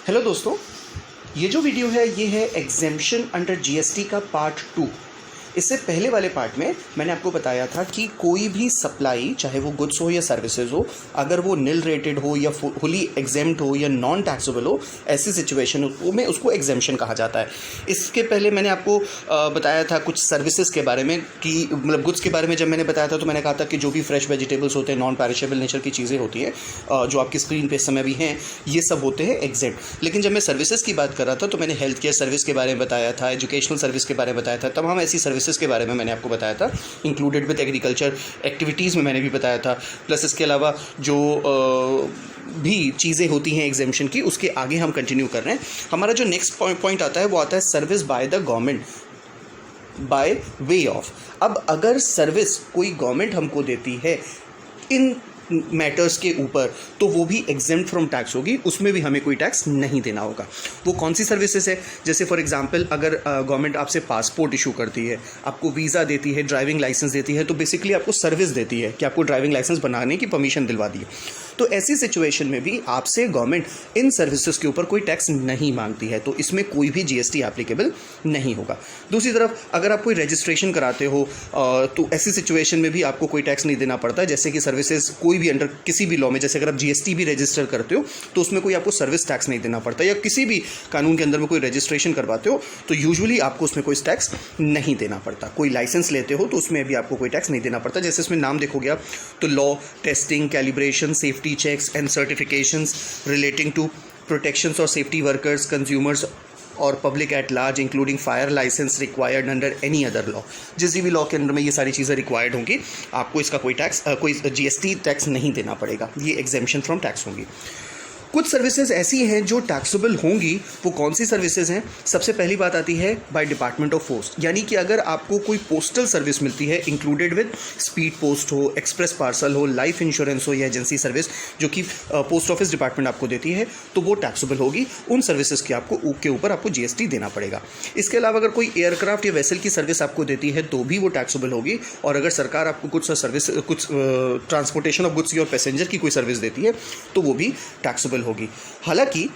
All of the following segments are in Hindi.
हेलो दोस्तों, ये जो वीडियो है ये है एग्जेम्पशन अंडर जीएसटी का पार्ट 2। इससे पहले वाले पार्ट में मैंने आपको बताया था कि कोई भी सप्लाई, चाहे वो गुड्स हो या सर्विसेज हो, अगर वो निल रेटेड हो या फुली एग्जेम्प्ट हो या नॉन टैक्सेबल हो, ऐसी सिचुएशन में उसको एग्जेम्पशन कहा जाता है। इसके पहले मैंने आपको बताया था कुछ सर्विसेज के बारे में कि मतलब गुड्स के बारे में जब मैंने बताया था तो मैंने कहा था कि जो भी फ्रेश वेजिटेबल्स होते हैं, नॉन पेरिशेबल नेचर की चीज़ें होती हैं, जो आपकी स्क्रीन पे इस समय भी हैं, ये सब होते हैं एग्जेम्प्ट। लेकिन जब मैं सर्विसेज की बात कर रहा था तो मैंने हेल्थ केयर सर्विस के बारे में बताया था, एजुकेशनल सर्विस के बारे में बताया था, तमाम ऐसी सर्विसेज के बारे में मैंने आपको बताया था, इंक्लूडेड विद एग्रीकल्चर एक्टिविटीज़ में मैंने भी बताया था। प्लस इसके अलावा जो भी चीज़ें होती हैं एग्जेम्पशन की, उसके आगे हम कंटिन्यू कर रहे हैं। हमारा जो नेक्स्ट पॉइंट आता है वो आता है service by the government by way of. अब अगर सर्विस कोई गवर्नमेंट हमको देती है इन मैटर्स के ऊपर, तो वो भी एग्जेम्प्ट फ्रॉम टैक्स होगी, उसमें भी हमें कोई टैक्स नहीं देना होगा। वो कौन सी सर्विसेज है? जैसे फॉर एग्जांपल अगर गवर्नमेंट आपसे पासपोर्ट इशू करती है, आपको वीज़ा देती है, ड्राइविंग लाइसेंस देती है, तो बेसिकली आपको सर्विस देती है कि आपको ड्राइविंग लाइसेंस बनाने की परमिशन दिलवा दी है। तो ऐसी सिचुएशन में भी आपसे गवर्नमेंट इन सर्विसेज के ऊपर कोई टैक्स नहीं मांगती है, तो इसमें कोई भी जीएसटी एप्लीकेबल नहीं होगा। दूसरी तरफ अगर आप कोई रजिस्ट्रेशन कराते हो तो ऐसी सिचुएशन में भी आपको कोई टैक्स नहीं देना पड़ता है। जैसे कि सर्विसेज कोई भी अंडर किसी भी लॉ में, जैसे अगर आप जीएसटी भी रजिस्टर करते हो तो उसमें कोई आपको सर्विस टैक्स नहीं देना पड़ता, या किसी भी कानून के अंदर में कोई रजिस्ट्रेशन करवाते हो तो यूजुअली आपको उसमें कोई टैक्स नहीं देना पड़ता। कोई लाइसेंस लेते हो तो उसमें भी आपको कोई टैक्स नहीं देना पड़ता। जैसे इसमें नाम देखोगे आप तो law, testing, calibration, safety checks and certifications relating to protections or safety workers, consumers और public at large, including fire license required under any other law. जिस भी लॉ के अंदर में ये सारी चीज़ें रिक्वायर्ड होंगी, आपको इसका कोई जीएसटी टैक्स नहीं देना पड़ेगा। ये एग्जेम्पशन फ्रॉम टैक्स होंगी। कुछ सर्विसेज ऐसी हैं जो टैक्सेबल होंगी। वो कौन सी सर्विसेज हैं? सबसे पहली बात आती है बाय डिपार्टमेंट ऑफ पोस्ट, यानी कि अगर आपको कोई पोस्टल सर्विस मिलती है, इंक्लूडेड विद स्पीड पोस्ट हो, एक्सप्रेस पार्सल हो, लाइफ इंश्योरेंस हो या एजेंसी सर्विस जो कि पोस्ट ऑफिस डिपार्टमेंट आपको देती है, तो वो टैक्सेबल होगी। उन सर्विसेज के ऊपर आपको जीएसटी देना पड़ेगा। इसके अलावा अगर कोई एयरक्राफ्ट या वेसल की सर्विस आपको देती है तो भी वो टैक्सेबल होगी। और अगर सरकार आपको कुछ ट्रांसपोर्टेशन ऑफ गुड्स और पैसेंजर की कोई सर्विस देती है तो वो भी टैक्सेबल होगी। हालांकि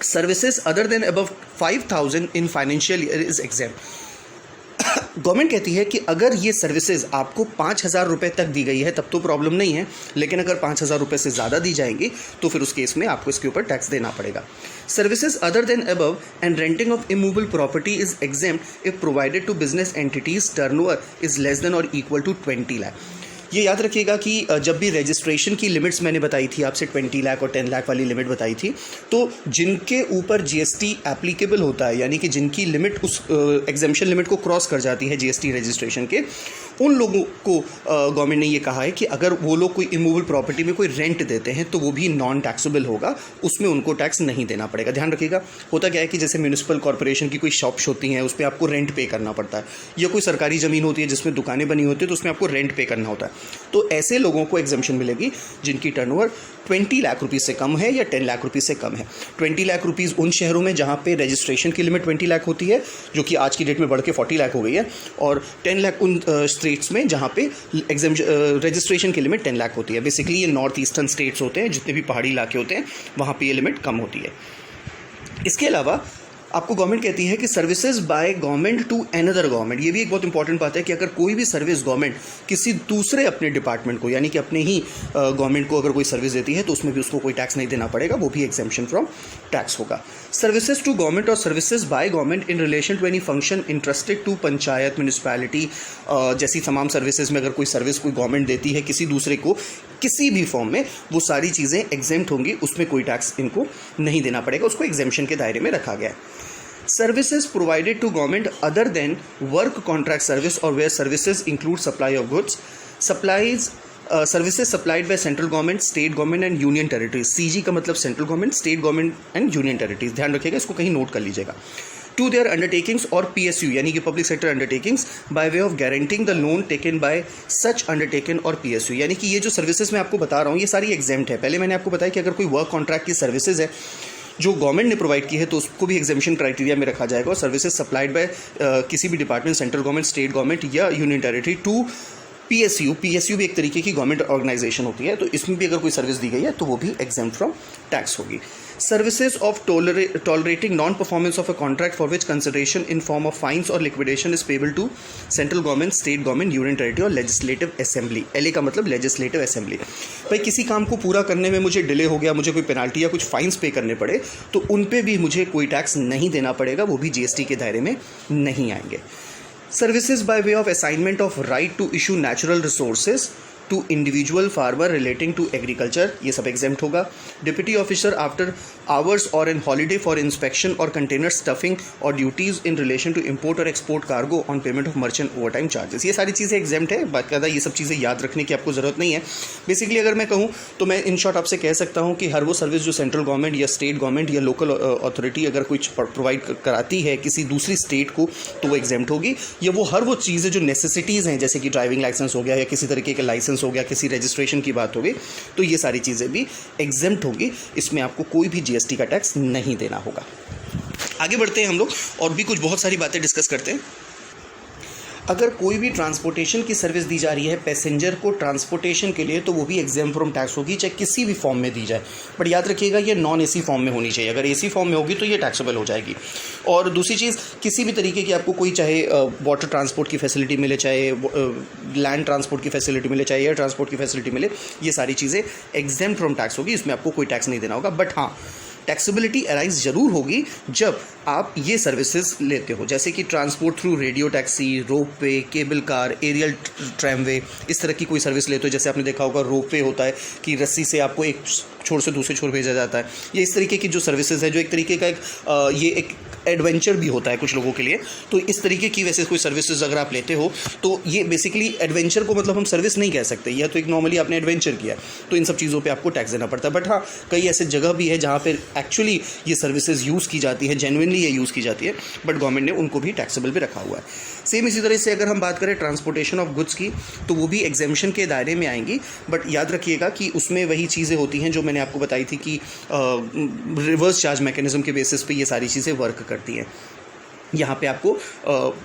services other than above 5,000 in financial year is exempt. Government कहती है कि अगर ये सर्विसेज आपको 5,000 रुपये तक दी गई है तब तो प्रॉब्लम नहीं है, लेकिन अगर 5,000 रुपये से ज़्यादा दी जाएंगी तो फिर उस केस में आपको इसके ऊपर टैक्स देना पड़ेगा। Services other than above and renting of immovable property is exempt if provided to business entities turnover is less than और इक्वल टू 20 लाख। ये याद रखिएगा कि जब भी रजिस्ट्रेशन की लिमिट्स मैंने बताई थी आपसे, 20 लाख और 10 लाख वाली लिमिट बताई थी, तो जिनके ऊपर जीएसटी एप्लीकेबल होता है, यानी कि जिनकी लिमिट उस एग्जेम्पशन लिमिट को क्रॉस कर जाती है जीएसटी रजिस्ट्रेशन के, उन लोगों को गवर्नमेंट ने ये कहा है कि अगर वो लोग कोई इमूवेबल प्रॉपर्टी में कोई रेंट देते हैं तो वो भी नॉन टैक्सेबल होगा, उसमें उनको टैक्स नहीं देना पड़ेगा। ध्यान रखिएगा, होता क्या है कि जैसे म्यूनिसिपल कॉर्पोरेशन की कोई शॉप्स होती हैं, उस पर आपको रेंट पे करना पड़ता है, या कोई सरकारी ज़मीन होती है जिसमें दुकानें बनी होती है तो उसमें आपको रेंट पे करना होता है। तो ऐसे लोगों को एग्जेम्पशन मिलेगी जिनकी टर्नओवर 20 लाख रुपीज़ से कम है या 10 लाख रुपीज़ से कम है। 20 लाख रुपीज़ उन शहरों में जहाँ पे रजिस्ट्रेशन की लिमिट 20 लाख होती है, जो कि आज की डेट में बढ़ के 40 लाख हो गई है, और 10 लाख उन स्टेट्स में जहाँ पे रजिस्ट्रेशन की लिमिट 10 लाख होती है। बेसिकली ये नॉर्थ ईस्टर्न स्टेट्स होते हैं, जितने भी पहाड़ी इलाके होते हैं वहाँ पर ये लिमिट कम होती है। इसके अलावा आपको गवर्नमेंट कहती है कि services by government to another government. ये भी एक बहुत इंपॉर्टेंट बात है कि अगर कोई भी सर्विस गवर्नमेंट किसी दूसरे अपने डिपार्टमेंट को, यानी कि अपने ही गवर्नमेंट को अगर कोई सर्विस देती है तो उसमें भी उसको कोई टैक्स नहीं देना पड़ेगा, वो भी एग्जेम्पशन फ्रॉम टैक्स होगा। सर्विसेज टू गवर्नमेंट और services by government in relation to any function interested to panchayat, municipality जैसी तमाम सर्विसेज में अगर कोई सर्विस कोई गवर्नमेंट देती है किसी दूसरे को किसी भी फॉर्म में, वो सारी चीज़ें एग्जेम्प्ट होंगी, उसमें कोई टैक्स इनको नहीं देना पड़ेगा, उसको एग्जेम्पशन के दायरे में रखा गया है। Services provided to government other than work contract service or where services include supply of goods, services supplied by central government, state government and union territories। CG का मतलब central government, state government and union territories। ध्यान रखिएगा, इसको कहीं नोट कर लीजिएगा। To their undertakings or PSU यानी कि public sector undertakings by way of guaranteeing the loan taken by such undertaken or PSU। यानी कि ये जो सर्विसेज मैं आपको बता रहा हूँ ये सारी एग्जेम्प्ट है। पहले मैंने आपको बताया कि अगर कोई वर्क कॉन्ट्रैक्ट की सर्विसेज है जो गवर्नमेंट ने प्रोवाइड की है तो उसको भी एग्जेम्पशन क्राइटेरिया में रखा जाएगा, और सर्विसेज सप्लाइड बाय किसी भी department, central government, state government या यूनियन टेरिटरी टू पीएसयू भी एक तरीके की गवर्नमेंट ऑर्गेनाइजेशन होती है, तो इसमें भी अगर कोई सर्विस दी गई है तो वो भी एग्जेम्प्ट फ्रॉम टैक्स होगी। Services of tolerating non-performance of a contract for which consideration in form of fines or liquidation is payable to central government, state government, union territory और legislative assembly. LA का मतलब legislative assembly. भाई किसी काम को पूरा करने में मुझे डिले हो गया, मुझे कोई पेनाल्टी या कुछ फाइन्स पे करने पड़े, तो उन पे भी मुझे कोई टैक्स नहीं देना पड़ेगा, वो भी जीएसटी के दायरे में नहीं आएंगे. Services by way of assignment of right to issue natural resources to individual farmer relating to agriculture, ये सब एग्जेम्प्ट होगा. डिप्टी ऑफिसर आफ्टर आवर्स और इन हॉलीडे फॉर इंस्पेक्शन और कंटेनर स्टफिंग और duties in relation to import और export cargo on payment of merchant overtime charges, ये सारी चीज़ें एग्जेम्प्ट है. बाकायदा ये सब चीज़ें याद रखने की आपको ज़रूरत नहीं है. बेसिकली अगर मैं कहूँ तो मैं इन शॉर्ट आपसे कह सकता हूँ कि हर वो सर्विस जो सेंट्रल गवर्नमेंट या स्टेट गवर्नमेंट या लोकल अथॉरिटी अगर कुछ प्रोवाइड कराती है किसी दूसरी स्टेट को तो वो एग्जेम्प्ट होगी. या वो हर वो चीज़ें जो नेसेसिटीज़ हैं, जैसे कि ड्राइविंग लाइसेंस हो गया या किसी तरीके का लाइसेंस हो गया, किसी रजिस्ट्रेशन की बात हो गई, तो ये सारी चीज़ें भी एग्जेम्प्ट होगी. इसमें आपको कोई भी जीएसटी का टैक्स नहीं देना होगा. आगे बढ़ते हैं हम लोग और भी कुछ बहुत सारी बातें डिस्कस करते हैं. अगर कोई भी ट्रांसपोर्टेशन की सर्विस दी जा रही है पैसेंजर को ट्रांसपोर्टेशन के लिए, तो वो भी एग्जेम्प्ट फ्रॉम टैक्स होगी, चाहे किसी भी फॉर्म में दी जाए. बट याद रखिएगा ये नॉन एसी फॉर्म में होनी चाहिए. अगर एसी फॉर्म में होगी तो ये टैक्सेबल हो जाएगी. और दूसरी चीज़, किसी भी तरीके की आपको कोई चाहे वाटर ट्रांसपोर्ट की फैसिलिटी मिले, चाहे लैंड ट्रांसपोर्ट की फैसिलिटी मिले, चाहे एयर ट्रांसपोर्ट की फैसिलिटी मिले, ये सारी चीज़ें एग्जेम्प्ट फ्रॉम टैक्स होगी. इसमें आपको कोई टैक्स नहीं देना होगा. बट हाँ, टैक्सेबिलिटी अराइज ज़रूर होगी जब आप ये सर्विसेज लेते हो, जैसे कि transport through radio taxi, ropeway, cable car, aerial tramway, इस तरह की कोई सर्विस लेते हो. जैसे आपने देखा होगा रोपवे होता है कि रस्सी से आपको एक छोर से दूसरे छोर भेजा जाता है. ये इस तरीके की जो सर्विसेज है, जो एक तरीके का ये एक एडवेंचर भी होता है कुछ लोगों के लिए. तो इस तरीके की वैसे कोई सर्विसेज अगर आप लेते हो तो ये बेसिकली एडवेंचर को मतलब हम सर्विस नहीं कह सकते, यह तो एक नॉर्मली आपने एडवेंचर किया, तो इन सब चीज़ों पे आपको टैक्स देना पड़ता है. बट हाँ, कई ऐसे जगह भी है जहाँ पे एक्चुअली ये सर्विसेज यूज़ की जाती है, जेन्युइनली ये यूज़ की जाती है, बट गवर्नमेंट ने उनको भी टैक्सेबल भी रखा हुआ है. सेम इसी तरह से अगर हम बात करें ट्रांसपोर्टेशन ऑफ गुड्स की, तो वो भी एग्जेम्पशन के दायरे में आएंगी. बट याद रखिएगा कि उसमें वही चीज़ें होती हैं जो मैंने आपको बताई थी कि रिवर्स चार्ज मैकेनिज्म के बेसिस पे ये सारी चीज़ें वर्क करती हैं. यहाँ पे आपको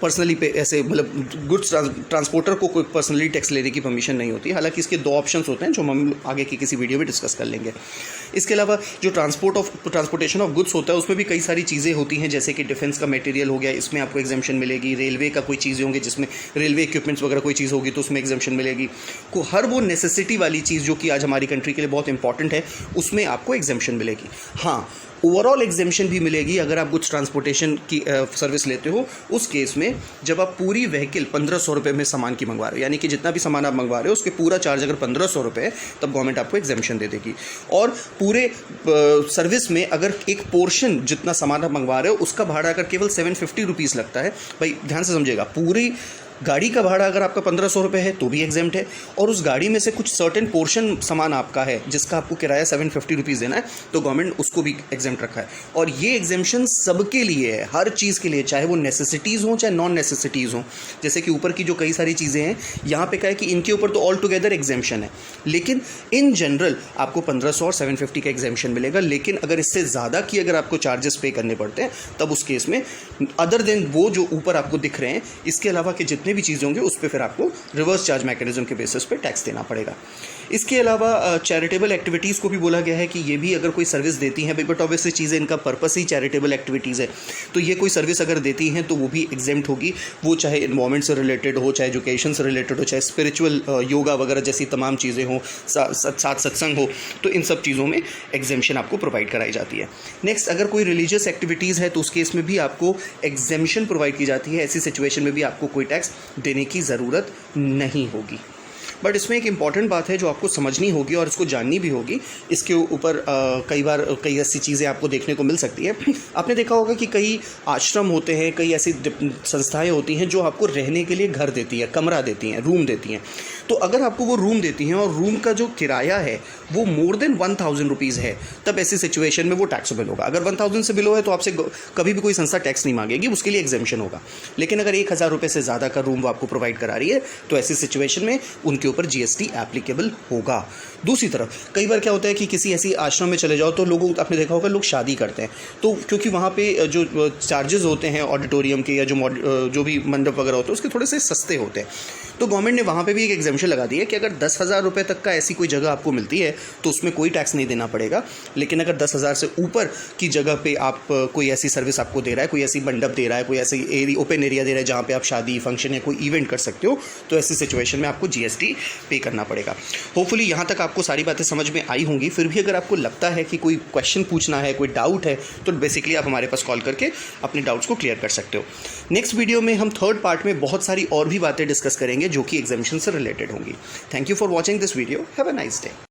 पर्सनली पे ऐसे मतलब गुड्स ट्रांसपोर्टर को कोई पर्सनली टैक्स लेने की परमिशन नहीं होती. हालांकि इसके दो ऑप्शंस होते हैं जो हम आगे की किसी वीडियो में डिस्कस कर लेंगे. इसके अलावा जो ट्रांसपोर्टेशन ऑफ गुड्स होता है उसमें भी कई सारी चीज़ें होती हैं, जैसे कि डिफेंस का मटेरियल हो गया, इसमें आपको एग्जेम्पशन मिलेगी. रेलवे का कोई चीज़ें होंगी जिसमें रेलवे इक्विपमेंट्स वगैरह कोई चीज़ होगी तो उसमें एग्जेम्पशन मिलेगी. को हर वो नेसेसिटी वाली चीज़ जो कि आज हमारी कंट्री के लिए बहुत इंपॉर्टेंट है, उसमें आपको एग्जेम्पशन मिलेगी. हाँ, ओवरऑल एग्जेम्पशन भी मिलेगी अगर आप गुड्स ट्रांसपोर्टेशन की सर्विस लेते हो. उस केस में जब आप पूरी व्हीकल 1500 रुपये में सामान की मंगवा रहे हो, यानी कि जितना भी सामान आप मंगवा रहे हो उसके पूरा चार्ज अगर 1500 रुपये है, तब गवर्नमेंट आपको एग्जेम्पशन दे देगी. और पूरे सर्विस में अगर एक पोर्शन जितना सामान आप मंगवा रहे हो उसका भाड़ा अगर केवल 750 रुपीज़ लगता है, भाई ध्यान से समझिएगा, पूरी गाड़ी का भाड़ा अगर आपका 1500 रुपये है तो भी एग्जेम्प्ट है, और उस गाड़ी में से कुछ सर्टेन पोर्शन सामान आपका है जिसका आपको किराया 750 रुपीज़ देना है, तो गवर्नमेंट उसको भी एग्जेम्प्ट रखा है. और ये एग्जेम्पशन सबके लिए है, हर चीज़ के लिए, चाहे वो नेसेसिटीज़ हों चाहे नॉन नेसेसिटीज़ हों. जैसे कि ऊपर की जो कई सारी चीज़ें हैं यहाँ पे क्या है कि इनके ऊपर तो ऑल टुगेदर एग्जेम्पशन है, लेकिन इन जनरल आपको 1500 और 750 का एग्जेम्पशन मिलेगा. लेकिन अगर इससे ज़्यादा की अगर आपको चार्जेस पे करने पड़ते हैं, तब उस केस में अदर देन वो जो ऊपर आपको दिख रहे हैं, इसके अलावा के जितने भी चीज़ें होंगे उस पर फिर आपको रिवर्स चार्ज मैकेनिज्म के बेसिस पे टैक्स देना पड़ेगा. इसके अलावा चैरिटेबल एक्टिविटीज़ को भी बोला गया है कि ये भी अगर कोई सर्विस देती हैं, बट ऑब्वियसली चीज़ें इनका पर्पस ही चैरिटेबल एक्टिविटीज़ है, तो ये कोई सर्विस अगर देती हैं तो वो भी एग्जेम्प्ट होगी. वो चाहे इन्वायरमेंट से रिलेटेड हो, चाहे एजुकेशन से रिलेटेड हो, चाहे स्पिरिचुअल योगा वगैरह जैसी तमाम चीज़ें हों, साथ सत्संग हो, तो इन सब चीज़ों में एग्जेम्पशन आपको प्रोवाइड कराई जाती है. नेक्स्ट, अगर कोई रिलीजियस एक्टिविटीज़ है तो उस केस में भी आपको एग्जेम्पशन प्रोवाइड की जाती है. ऐसी सिचुएशन में भी आपको कोई टैक्स देने की ज़रूरत नहीं होगी. बट इसमें एक इम्पॉर्टेंट बात है जो आपको समझनी होगी और इसको जाननी भी होगी. इसके ऊपर कई बार कई ऐसी चीज़ें आपको देखने को मिल सकती है. आपने देखा होगा कि कई आश्रम होते हैं, कई ऐसी संस्थाएं होती हैं जो आपको रहने के लिए घर देती हैं, कमरा देती हैं, रूम देती हैं. तो अगर आपको वो रूम देती हैं और रूम का जो किराया है वो मोर देन 1000 रुपीज़ है, तब ऐसी सिचुएशन में वो टैक्सेबल होगा. अगर 1000 से बिलो है तो आपसे कभी भी कोई संस्था टैक्स नहीं मांगेगी, उसके लिए एग्जेम्पशन होगा. लेकिन अगर 1000 रुपये से ज़्यादा का रूम वो आपको प्रोवाइड करा रही है तो ऐसी सिचुएशन में उनके ऊपर जीएसटी एप्लीकेबल होगा. दूसरी तरफ कई बार क्या होता है कि किसी ऐसी आश्रम में चले जाओ तो लोगों, आपने देखा होगा, लोग शादी करते हैं, तो क्योंकि वहाँ पे जो चार्जेस होते हैं ऑडिटोरियम के या जो भी मंडप वगैरह होते हैं उसके थोड़े से सस्ते होते हैं, तो गवर्नमेंट ने वहाँ पे भी एक एग्जेम्पशन एग्जाम्पशन लगा दी है कि अगर 10,000 रुपये तक का ऐसी कोई जगह आपको मिलती है तो उसमें कोई टैक्स नहीं देना पड़ेगा। लेकिन अगर 10,000 से ऊपर की जगह पे आप कोई ऐसी सर्विस आपको दे रहा है, कोई ऐसी मंडप दे रहा है, कोई ऐसी ओपन एरिया दे रहा है जहाँ पे आप शादी, फंक्शन या कोई इवेंट कर सकते हो, तो ऐसी सिचुएशन में आपको जीएसटी पे करना पड़ेगा। होपफुली यहाँ तक आपको सारी बातें समझ में आई होंगी। फिर भी अगर आपको लगता है कि कोई क्वेश्चन पूछना है, कोई डाउट है, तो बेसिकली आप हमारे पास कॉल करके अपने डाउट्स को क्लियर कर सकते हो। नेक्स्ट वीडियो में हम थर्ड पार्ट में बहुत सारी और भी बातें डिस्कस करेंगे जो कि एग्जामिशन से रिलेटेड होंगी। Thank you for watching this video. Have a nice day.